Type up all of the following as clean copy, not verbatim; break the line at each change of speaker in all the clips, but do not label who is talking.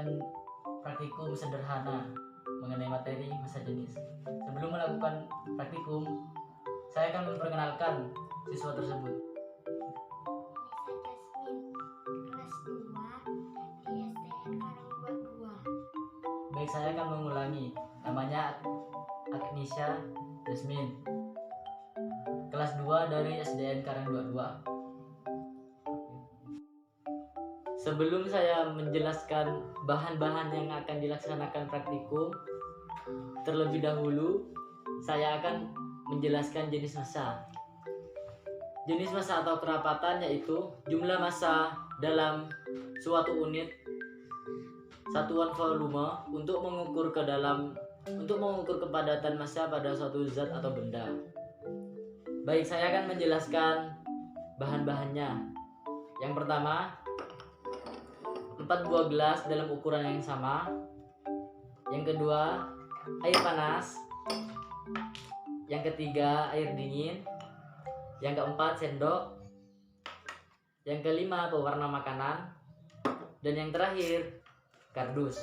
melakukan praktikum sederhana mengenai materi massa jenis. Sebelum melakukan praktikum, saya akan memperkenalkan siswa tersebut.
Kelas 2 di SDN Karang 22.
Baik, saya akan mengulangi. Namanya Agnisha Jasmine, kelas 2 dari SDN Karang 22. Sebelum saya menjelaskan bahan-bahan yang akan dilaksanakan praktikum, terlebih dahulu saya akan menjelaskan jenis massa. Jenis massa atau kerapatan yaitu jumlah massa dalam suatu unit satuan volume untuk mengukur kepadatan massa pada suatu zat atau benda. Baik, saya akan menjelaskan bahan-bahannya. Yang pertama, 4 buah gelas dalam ukuran yang sama. Yang kedua, air panas. Yang ketiga, air dingin. Yang keempat, sendok. Yang kelima, pewarna makanan. Dan yang terakhir, kardus.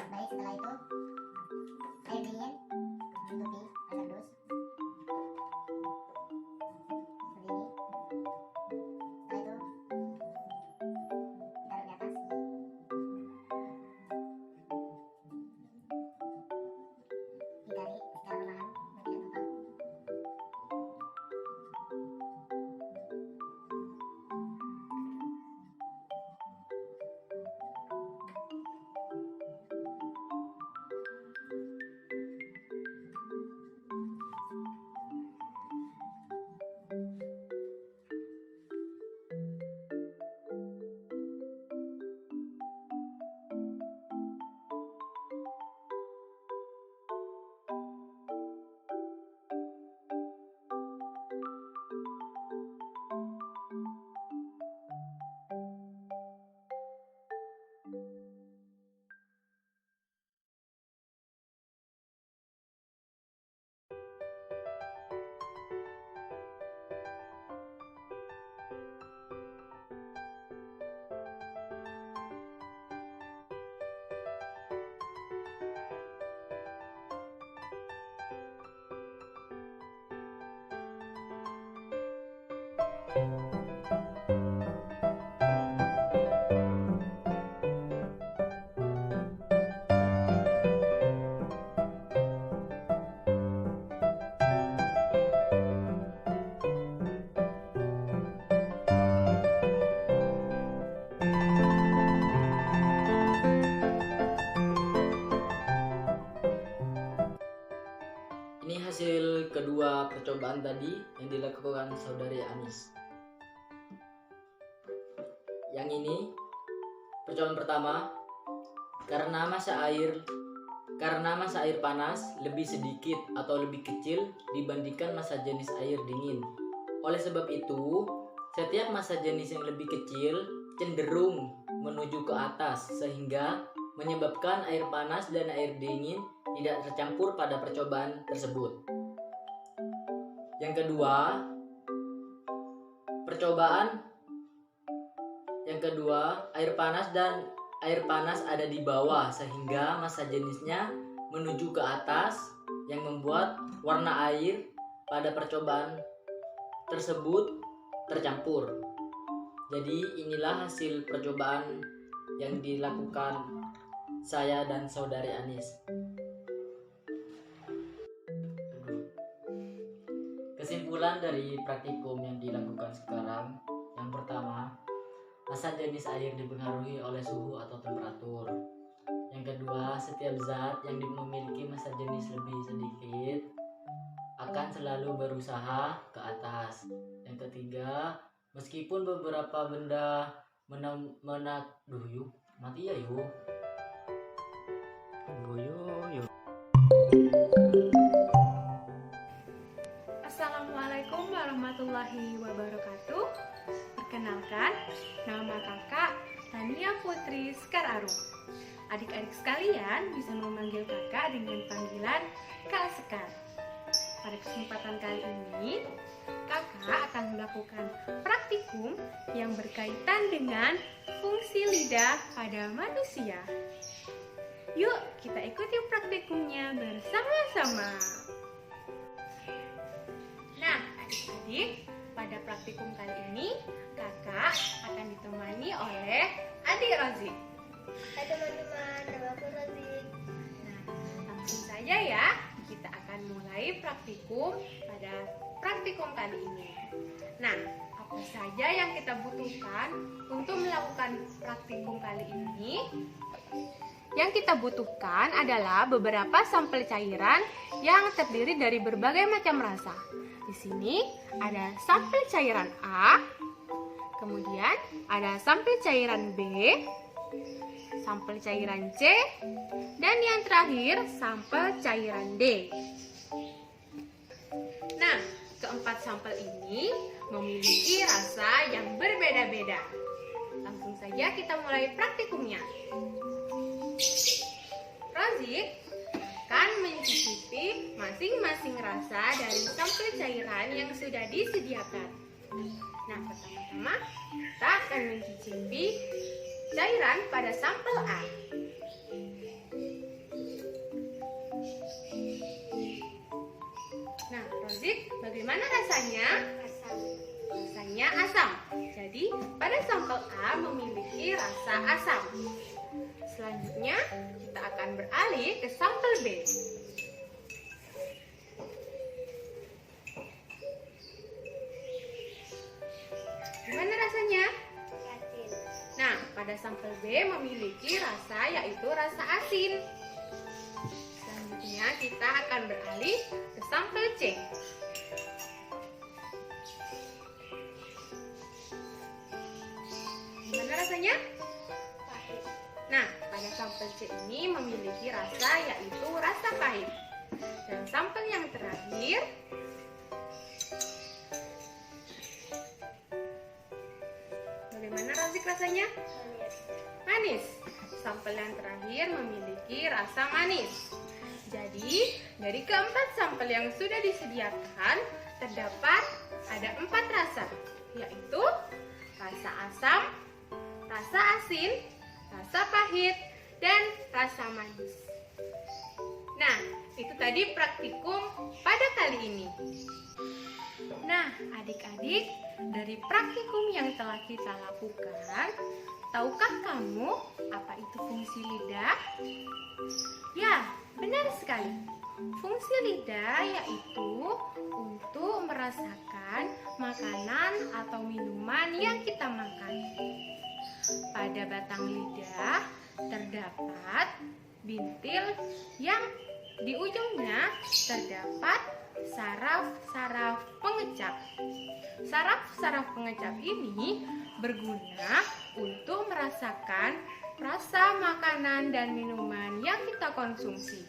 Baik, setelah itu air dingin menutupi kardus seperti ini. Setelah itu ditaruh di atas. Ditarik secara perlahan biar tidak tumpah.
Ini hasil kedua percobaan tadi yang dilakukan saudari Anis. Yang ini percobaan pertama, karena massa air panas lebih sedikit atau lebih kecil dibandingkan massa jenis air dingin. Oleh sebab itu, setiap massa jenis yang lebih kecil cenderung menuju ke atas sehingga menyebabkan air panas dan air dingin tidak tercampur pada percobaan tersebut. Yang kedua, air panas ada di bawah sehingga massa jenisnya menuju ke atas yang membuat warna air pada percobaan tersebut tercampur. Jadi inilah hasil percobaan yang dilakukan saya dan saudari Anis. Kesimpulan dari praktikum yang dilakukan sekarang, yang pertama, masa jenis air dipengaruhi oleh suhu atau temperatur. Yang kedua, setiap zat yang memiliki massa jenis lebih sedikit akan selalu berusaha ke atas. Yang ketiga, meskipun beberapa benda mati ya yuk.
Assalamualaikum warahmatullahi wabarakatuh. Perkenalkan, nama kakak Tania Putri Sekar Arum. Adik-adik sekalian bisa memanggil kakak dengan panggilan Kak Sekar. Pada kesempatan kali ini, kakak akan melakukan praktikum yang berkaitan dengan fungsi lidah pada manusia. Yuk, kita ikuti praktikumnya bersama-sama. Nah, adik-adik, pada praktikum kali ini, kakak akan ditemani oleh adik Rozik.
Hai teman-teman, nama aku Rozik.
Nah, langsung saja ya, kita akan mulai praktikum pada praktikum kali ini. Nah, apa saja yang kita butuhkan untuk melakukan praktikum kali ini? Yang kita butuhkan adalah beberapa sampel cairan yang terdiri dari berbagai macam rasa. Di sini ada sampel cairan A, kemudian ada sampel cairan B, sampel cairan C, dan yang terakhir sampel cairan D. Nah, keempat sampel ini memiliki rasa yang berbeda-beda. Langsung saja kita mulai praktikumnya. Rozik akan mencicipi masing-masing rasa dari sampel cairan yang sudah disediakan. Nah, pertama-tama kita akan mencicipi cairan pada sampel A. Nah, Rozik, bagaimana rasanya?
Asam.
Rasanya asam. Jadi, pada sampel A memiliki rasa asam. Selanjutnya, kita akan beralih ke sampel B. Gimana rasanya?
Asin.
Nah, pada sampel B memiliki rasa yaitu rasa asin. Selanjutnya, kita akan beralih ke sampel C. Gimana rasanya?
Pahit.
Nah, pada sampel C ini memiliki rasa yaitu rasa pahit. Dan sampel yang terakhir, bagaimana Rozik rasanya?
Manis.
Manis. Sampel yang terakhir memiliki rasa manis. Jadi, dari keempat sampel yang sudah disediakan, terdapat ada 4 rasa, yaitu rasa asam, rasa asin, rasa pahit, dan rasa manis. Nah, itu tadi praktikum pada kali ini. Nah, adik-adik, dari praktikum yang telah kita lakukan, tahukah kamu apa itu fungsi lidah? Ya, benar sekali. Fungsi lidah yaitu untuk merasakan makanan atau minuman yang kita makan. Pada batang lidah terdapat bintil yang di ujungnya terdapat saraf-saraf pengecap. Saraf-saraf pengecap ini berguna untuk merasakan rasa makanan dan minuman yang kita konsumsi.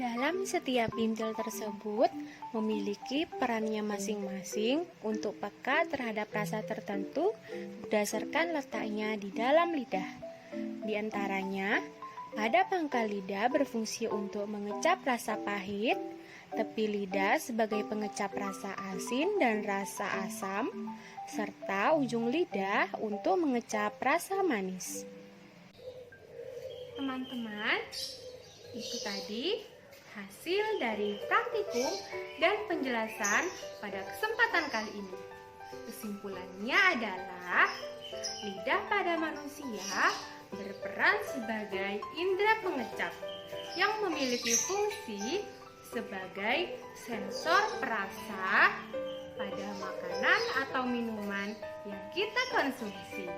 Dalam setiap bintil tersebut memiliki perannya masing-masing untuk peka terhadap rasa tertentu berdasarkan letaknya di dalam lidah. Di antaranya, pada pangkal lidah berfungsi untuk mengecap rasa pahit, tepi lidah sebagai pengecap rasa asin dan rasa asam, serta ujung lidah untuk mengecap rasa manis. Teman-teman, itu tadi hasil dari praktikum dan penjelasan pada kesempatan kali ini. Kesimpulannya adalah lidah pada manusia berperan sebagai indera pengecap yang memiliki fungsi sebagai sensor perasa pada makanan atau minuman yang kita konsumsi.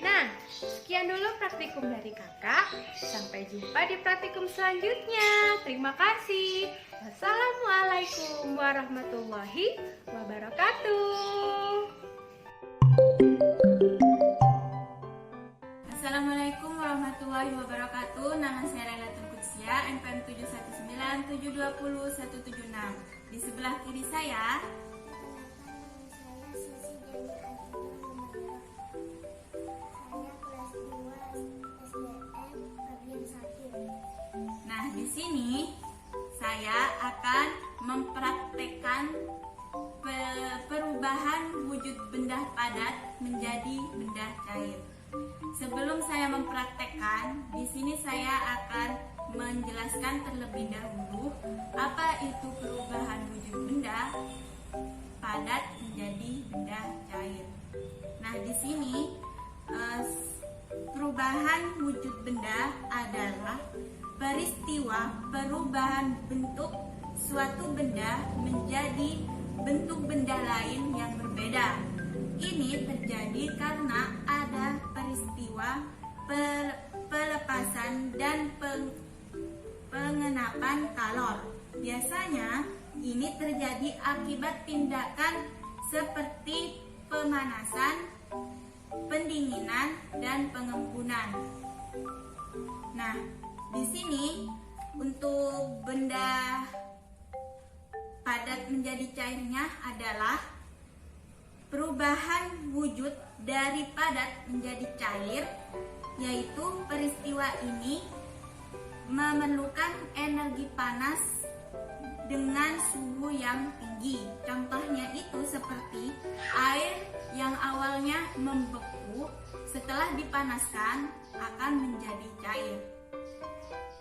Nah, sekian dulu praktikum dari kakak. Sampai jumpa di praktikum selanjutnya. Terima kasih. Wassalamualaikum warahmatullahi wabarakatuh.
Assalamualaikum warahmatullahi wabarakatuh. Nama saya Lailatul Qudsia, NPM 719720176. Di sebelah kiri saya Nah, di sini saya akan mempraktekkan perubahan wujud benda padat menjadi benda cair. Sebelum saya mempraktekkan, di sini saya akan menjelaskan terlebih dahulu apa itu perubahan wujud benda padat menjadi benda cair. Nah, di sini perubahan wujud benda adalah peristiwa perubahan bentuk suatu benda menjadi bentuk benda lain yang berbeda. Ini terjadi karena ada peristiwa pelepasan dan pengenapan kalor. Biasanya ini terjadi akibat tindakan seperti pemanasan, pendinginan, dan pengembunan. Nah, di sini untuk benda padat menjadi cairnya adalah perubahan wujud dari padat menjadi cair, yaitu peristiwa ini memerlukan energi panas dengan suhu yang tinggi. Contohnya itu seperti air yang awalnya membeku, setelah dipanaskan akan menjadi cair.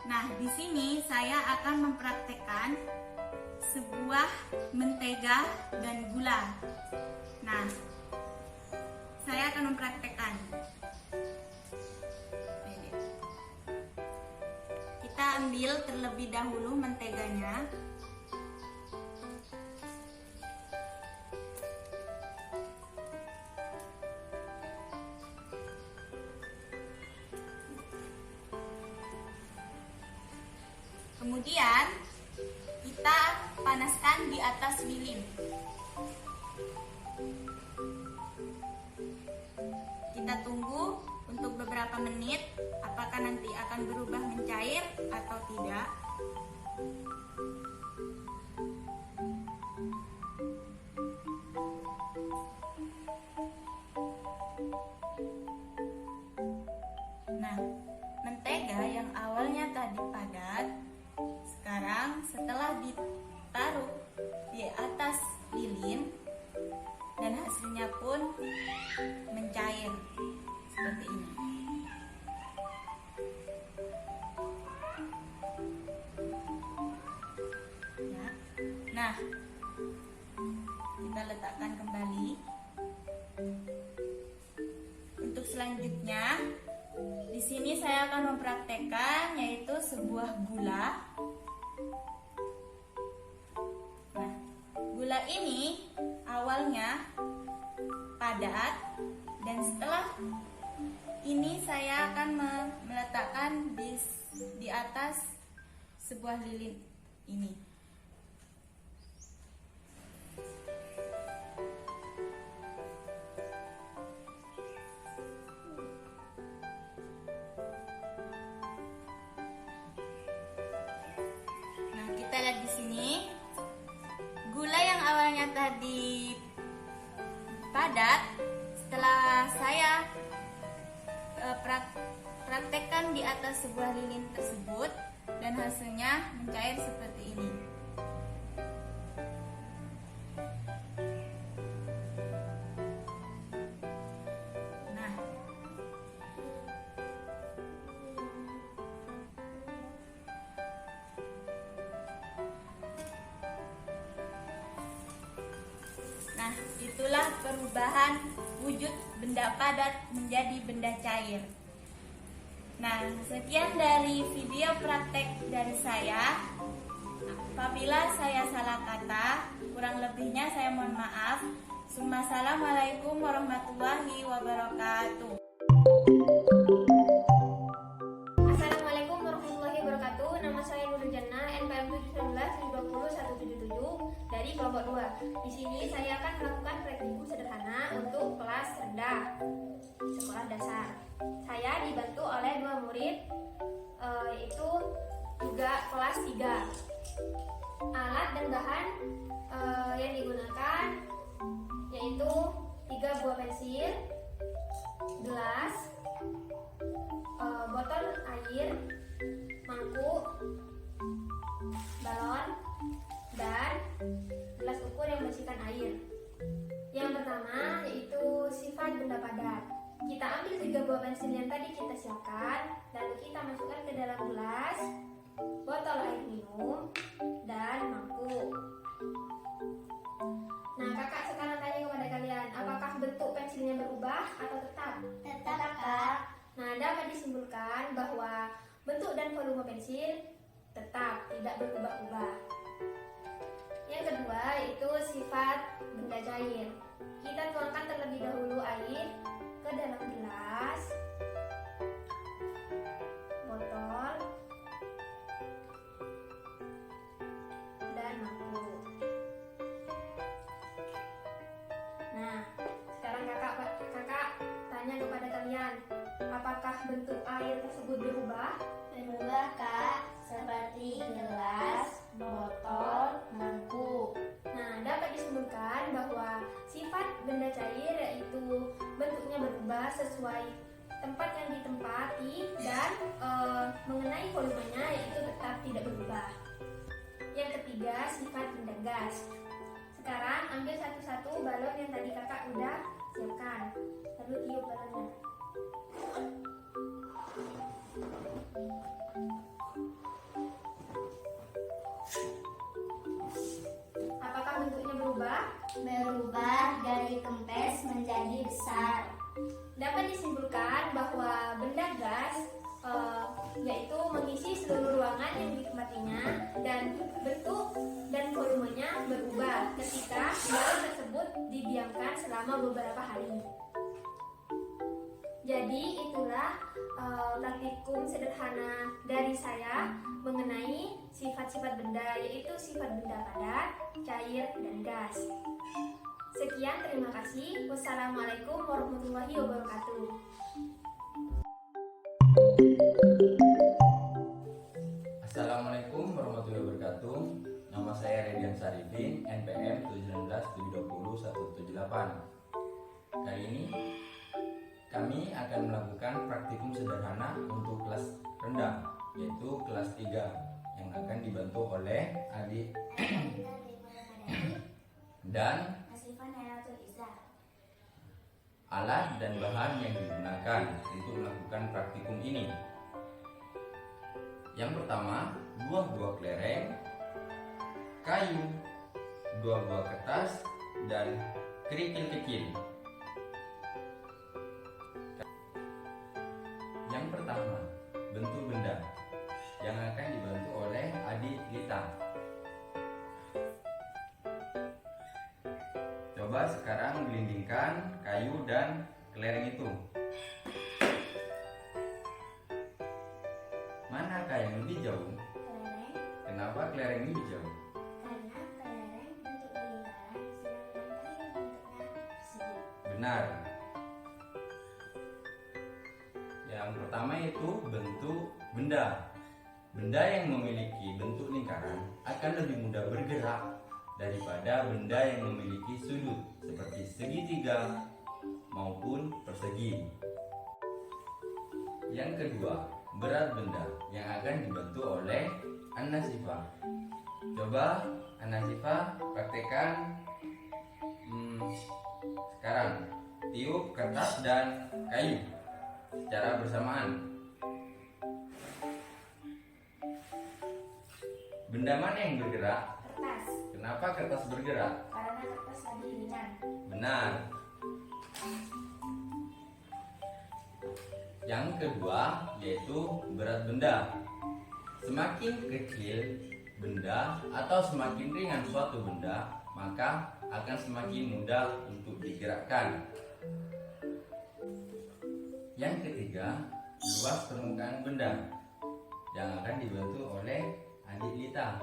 Nah, di sini saya akan mempraktekkan sebuah mentega dan gula. Nah, saya akan mempraktekkan. Kita ambil terlebih dahulu menteganya. Kemudian kita panaskan di atas lilin. Kita tunggu untuk beberapa menit, apakah nanti akan berubah mencair atau tidak. Nah, mentega yang awalnya tadi padat, sekarang setelah ditaruh di atas lilin dan hasilnya pun mencair seperti ini. Ya. Nah, kita letakkan kembali. Untuk selanjutnya, di sini saya akan mempraktekkan yaitu sebuah gula. Nah, gula ini awalnya padat dan setelah ini saya akan meletakkan di atas sebuah lilin ini. Nah, kita lihat di sini gula yang awalnya tadi padat, setelah saya praktekkan di atas sebuah lilin tersebut dan hasilnya mencair seperti ini. Nah, itulah perubahan wujud benda padat menjadi benda cair. Nah, sekian dari video praktek dari saya. Apabila saya salah kata, kurang lebihnya saya mohon maaf. Assalamualaikum warahmatullahi wabarakatuh.
Assalamualaikum warahmatullahi wabarakatuh. Nama saya Nurul Jannah, NPM 17 dari kelompok 2. Di sini saya akan melakukan praktikum sederhana untuk kelas rendah sekolah dasar. Saya dibantu oleh 2 murid, yaitu juga kelas 3. Alat dan bahan yang digunakan yaitu 3 buah pensil, gelas, botol air, mangkuk, balon, dan gelas ukur yang berisikan air. Yang pertama yaitu sifat benda padat. Kita ambil 3 buah pensil yang tadi kita siapkan, lalu kita masukkan ke dalam gelas, botol air minum, dan mangkuk. Nah, kakak sekarang tanya kepada kalian, apakah bentuk pensilnya berubah atau tetap?
Tetap, Kak.
Nah, dapat disimpulkan bahwa bentuk dan volume pensil tetap tidak berubah-ubah. Yang kedua yaitu sifat benda cair. Kita tuangkan terlebih dahulu air ke dalam gelas, botol, dan mangkuk. Nah, sekarang kakak tanya kepada kalian, apakah bentuk air tersebut berubah?
Berubah, Kak, seperti gelas, botol, mangkuk.
Nah, dapat disimpulkan bahwa sifat benda cair yaitu bentuknya berubah sesuai tempat yang ditempati dan mengenai volumenya yaitu tetap tidak berubah. Yang ketiga, sifat benda gas. Sekarang ambil satu-satu balon yang tadi kakak udah siapkan, lalu tiup balonnya. Apakah bentuknya berubah?
Berubah dari kempes menjadi besar.
Dapat disimpulkan bahwa benda gas yaitu mengisi seluruh ruangan yang ditempatinya dan bentuk dan volumenya berubah ketika balon tersebut didiamkan selama beberapa hari. Jadi itulah praktikum sederhana dari saya mengenai sifat-sifat benda, yaitu sifat benda padat, cair, dan gas. Sekian, terima kasih. Wassalamualaikum warahmatullahi wabarakatuh.
Assalamualaikum warahmatullahi wabarakatuh. Nama saya Redian Sarifin, NPM 1720178. Kali ini kami akan melakukan praktikum sederhana untuk kelas rendah, yaitu kelas 3 yang akan dibantu oleh adik dan alat dan bahan yang digunakan untuk melakukan praktikum ini. Yang pertama, 2 buah kelereng, kayu, 2 buah kertas, dan kerikil kecil. Yang pertama, bentuk benda yang akan dibantu oleh adik Lita. Coba sekarang gelindingkan kayu dan kelereng itu. Manakah yang lebih jauh?
Kelereng,
Kenapa kelereng lebih jauh?
karena kelereng bentuknya lingkaran, sedangkan kayu bentuknya persegi.
Benar. Yang pertama itu bentuk benda. Benda yang memiliki bentuk lingkaran akan lebih mudah bergerak daripada benda yang memiliki sudut seperti segitiga maupun persegi. Yang kedua, berat benda yang akan dibantu oleh An-Nasifah. Coba An-Nasifah praktekkan sekarang. Tiup kertas dan kayu secara bersamaan. Benda mana yang bergerak?
Kertas.
Kenapa kertas bergerak?
Karena kertas lebih ringan.
Benar. Yang kedua yaitu berat benda. Semakin kecil benda atau semakin ringan suatu benda, maka akan semakin mudah untuk digerakkan. Yang ketiga, luas permukaan benda yang akan dibantu oleh adik Lita.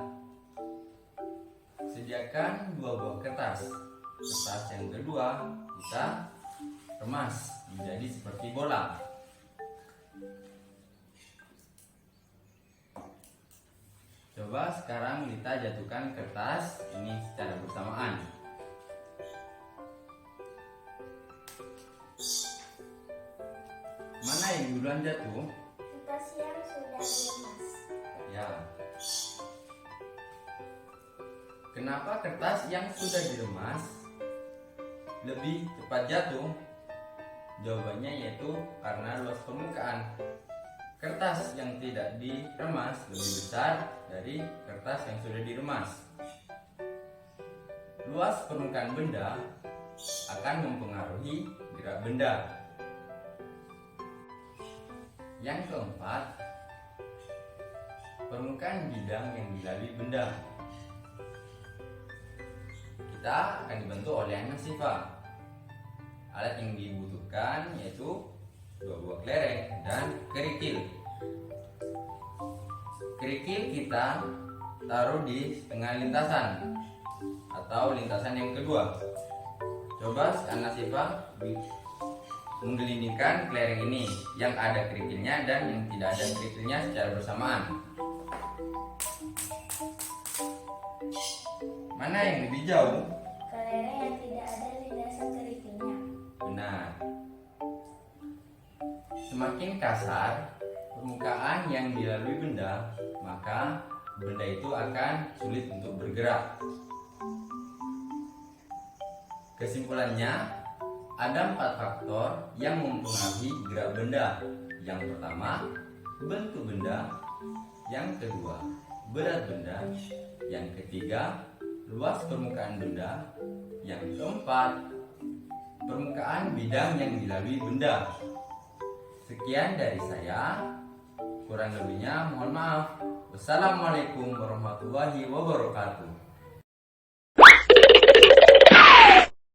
Sediakan 2 buah kertas. Kertas yang kedua kita remas menjadi seperti bola. Coba sekarang Lita jatuhkan kertas ini secara bersamaan. Mana yang duluan jatuh?
Kertas yang sudah diremas.
Ya. Kenapa kertas yang sudah diremas lebih cepat jatuh? Jawabannya yaitu karena luas permukaan. Kertas yang tidak diremas lebih besar dari kertas yang sudah diremas. Luas permukaan benda akan mempengaruhi gerak benda. Yang keempat, permukaan bidang yang dilalui benda. Kita akan dibantu oleh Anak Siva. Alat yang dibutuhkan yaitu 2 buah kelereng dan kerikil. Kerikil kita taruh di tengah lintasan atau lintasan yang kedua. Coba Anak Siva menggelindingkan kelereng ini yang ada kerikilnya dan yang tidak ada kerikilnya secara bersamaan. Mana yang lebih jauh?
Kelereng yang tidak ada lintasan kerikilnya.
Benar. Semakin kasar permukaan yang dilalui benda, maka benda itu akan sulit untuk bergerak. Kesimpulannya, ada 4 faktor yang mempengaruhi gerak benda. Yang pertama, bentuk benda. Yang kedua, berat benda. Yang ketiga, luas permukaan benda. Yang keempat, permukaan bidang yang dilalui benda. Sekian dari saya. Kurang lebihnya mohon maaf. Wassalamualaikum warahmatullahi wabarakatuh.